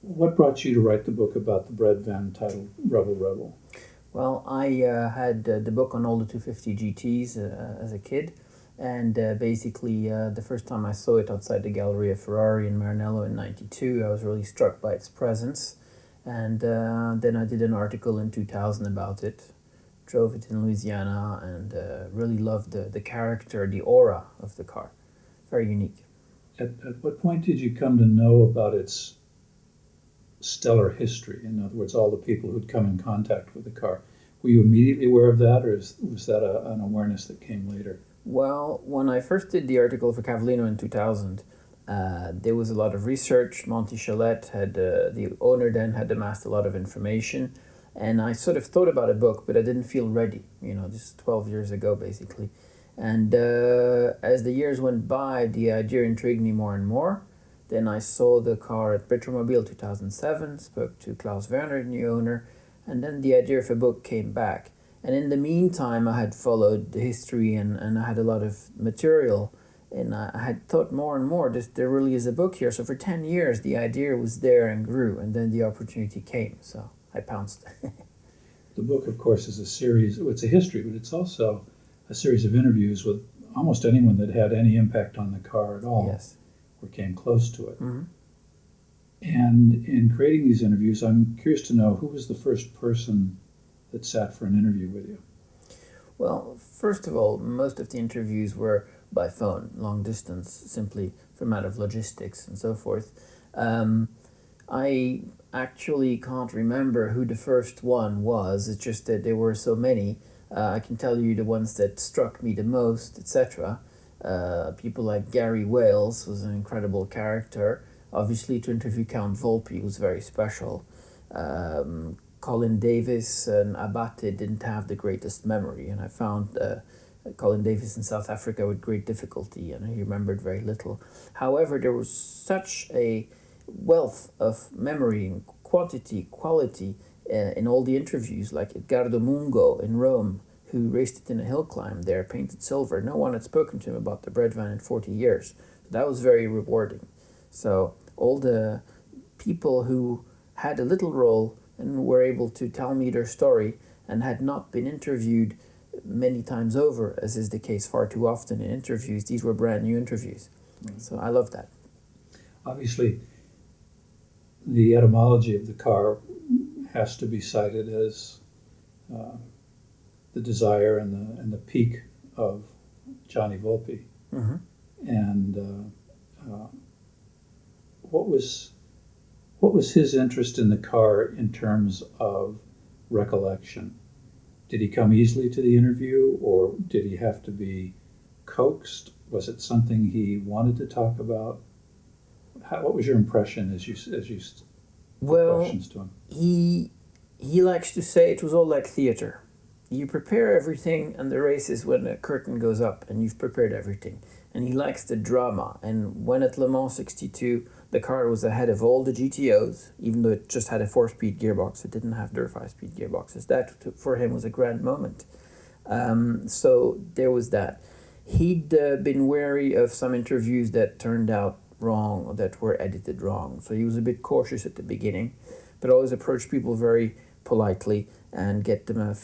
What brought you to write the book about the bread van titled Rebel Rebel? Well, I had the book on all the 250 GTs as a kid, and basically the first time I saw it outside the Galleria Ferrari in Maranello in '92, I was really struck by its presence, and then I did an article in 2000 about it, drove it in Louisiana, and really loved the character, the aura of the car. Very unique. At what point did you come to know about its stellar history? In other words, all the people who'd come in contact with the car. Were you immediately aware of that, or was that an awareness that came later? Well, when I first did the article for Cavallino in 2000, there was a lot of research. Monty Chalette had, the owner then had amassed a lot of information. And I sort of thought about a book, but I didn't feel ready. This is 12 years ago, basically. And as the years went by, the idea intrigued me more and more. Then I saw the car at Petromobile 2007, spoke to Klaus Werner, the new owner, and then the idea of a book came back. And in the meantime, I had followed the history and I had a lot of material. And I had thought more and more, there really is a book here. So for 10 years, the idea was there and grew. And then the opportunity came. So I pounced. The book, of course, is a series. It's a history, but it's also a series of interviews with almost anyone that had any impact on the car at all, Yes. or came close to it. Mm-hmm. And in creating these interviews, I'm curious to know who was the first person that sat for an interview with you. Well, first of all, most of the interviews were by phone, long distance, simply for a matter of logistics and so forth. I actually can't remember who the first one was. It's just that there were so many. I can tell you the ones that struck me the most, etc. People like Gary Wales was an incredible character. Obviously, to interview Count Volpe was very special. Colin Davis and Abate didn't have the greatest memory, and I found Colin Davis in South Africa with great difficulty, and he remembered very little. However, there was such a wealth of memory and quality in all the interviews, like Edgardo Mungo in Rome, who raced it in a hill climb there, painted silver. No one had spoken to him about the bread van in 40 years. So that was very rewarding. So all the people who had a little role and were able to tell me their story and had not been interviewed many times over, as is the case far too often in interviews, these were brand new interviews. Right. So I love that. Obviously, the etymology of the car has to be cited as the desire and the peak of Johnny Volpe. Mm-hmm. And what was his interest in the car in terms of recollection? Did he come easily to the interview, or did he have to be coaxed? Was it something he wanted to talk about? What was your impression as you Well, questions to him? He likes to say it was all like theater. You prepare everything, and the race is when the curtain goes up, and you've prepared everything. And he likes the drama. And when at Le Mans 62, the car was ahead of all the GTOs, even though it just had a 4-speed gearbox, it didn't have their 5-speed gearboxes. That, for him, was a grand moment. So there was that. He'd been wary of some interviews that turned out wrong or that were edited wrong. So he was a bit cautious at the beginning, but always approached people very politely and give them a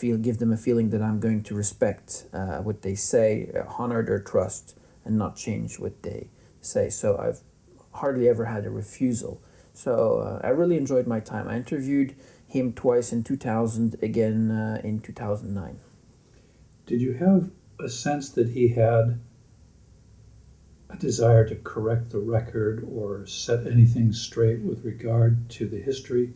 feeling that I'm going to respect what they say, honor their trust, and not change what they say. So I've hardly ever had a refusal. So I really enjoyed my time. I interviewed him twice in 2000, again in 2009. Did you have a sense that he had a desire to correct the record or set anything straight with regard to the history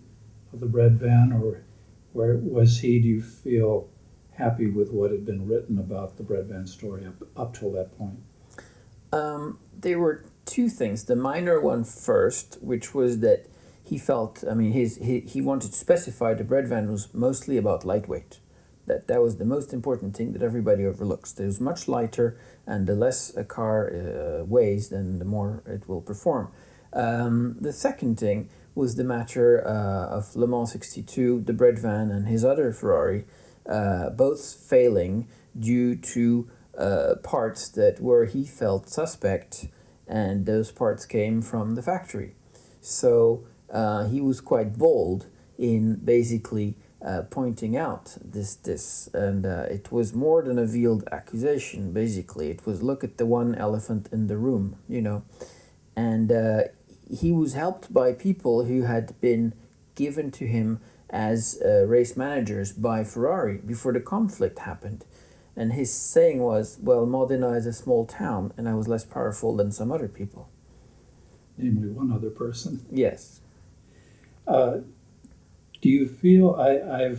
of the bread van, or where was he, do you feel, happy with what had been written about the bread van story up till that point? There were two things. The minor one first, which was that he felt, he wanted to specify the bread van was mostly about lightweight. That was the most important thing that everybody overlooks. It was much lighter, and the less a car weighs, then the more it will perform. The second thing was the matter of Le Mans 62, the bread van, and his other Ferrari, both failing due to parts that were, he felt, suspect, and those parts came from the factory. So he was quite bold in basically pointing out this, and it was more than a veiled accusation. Basically, it was look at the one elephant in the room, and he was helped by people who had been given to him as race managers by Ferrari before the conflict happened. And his saying was, well, Modena is a small town, and I was less powerful than some other people. Namely, one other person. Yes. Do you feel I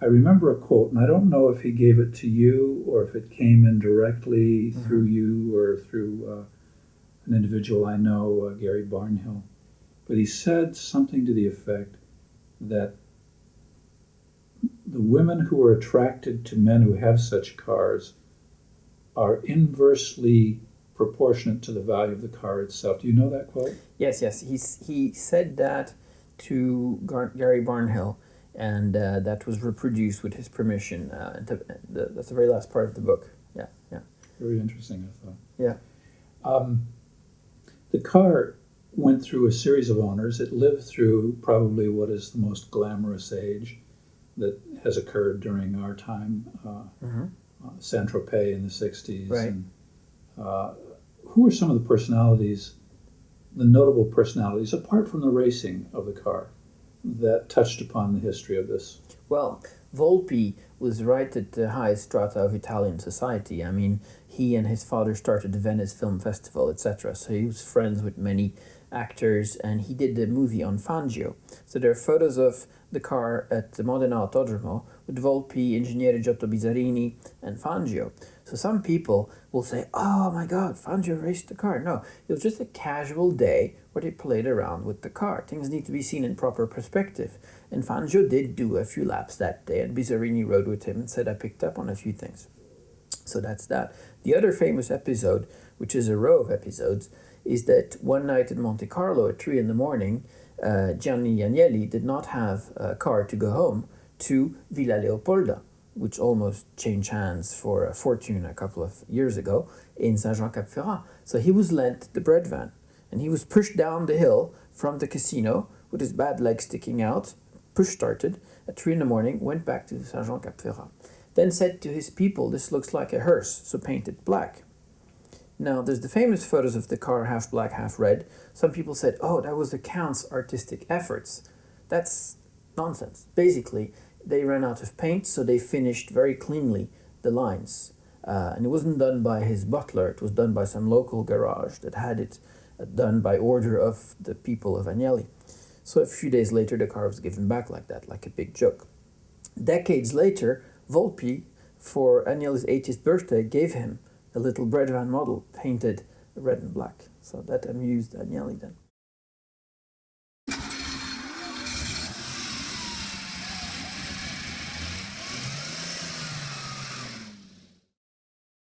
remember a quote, and I don't know if he gave it to you or if it came in directly through you or through an individual I know, Gary Barnhill, but he said something to the effect that the women who are attracted to men who have such cars are inversely proportionate to the value of the car itself. Do you know that quote? Yes. He said that to Gary Barnhill, and that was reproduced with his permission. That's the very last part of the book. Yeah. Very interesting, I thought. Yeah. The car went through a series of owners. It lived through probably what is the most glamorous age that has occurred during our time, Saint-Tropez in the 60s. Right. And, who are some of the personalities, the notable personalities, apart from the racing of the car, that touched upon the history of this? Well, Volpi was right at the highest strata of Italian society. I mean, he and his father started the Venice Film Festival, etc. So he was friends with many actors, and he did the movie on Fangio. So there are photos of the car at the Modena Autodromo with Volpi, Ingegnere Giotto Bizzarini, and Fangio. So some people will say, oh my God, Fangio raced the car. No, it was just a casual day where they played around with the car. Things need to be seen in proper perspective. And Fangio did do a few laps that day, and Bizzarini rode with him and said, I picked up on a few things. So that's that. The other famous episode, which is a row of episodes, is that one night in Monte Carlo at 3 a.m, Gianni Agnelli did not have a car to go home to Villa Leopolda, which almost changed hands for a fortune a couple of years ago in Saint-Jean-Cap-Ferrat. So he was lent the bread van, and he was pushed down the hill from the casino with his bad leg sticking out, push-started at 3 a.m, went back to Saint-Jean-Cap-Ferrat. Then said to his people, this looks like a hearse, so paint it black. Now, there's the famous photos of the car, half black, half red. Some people said, oh, that was the Count's artistic efforts. That's nonsense. Basically, they ran out of paint, so they finished very cleanly the lines. And it wasn't done by his butler. It was done by some local garage that had it done by order of the people of Agnelli. So a few days later, the car was given back like that, like a big joke. Decades later, Volpi, for Agnelli's 80th birthday, gave him a little bread van model painted red and black. So that amused Agnelli then.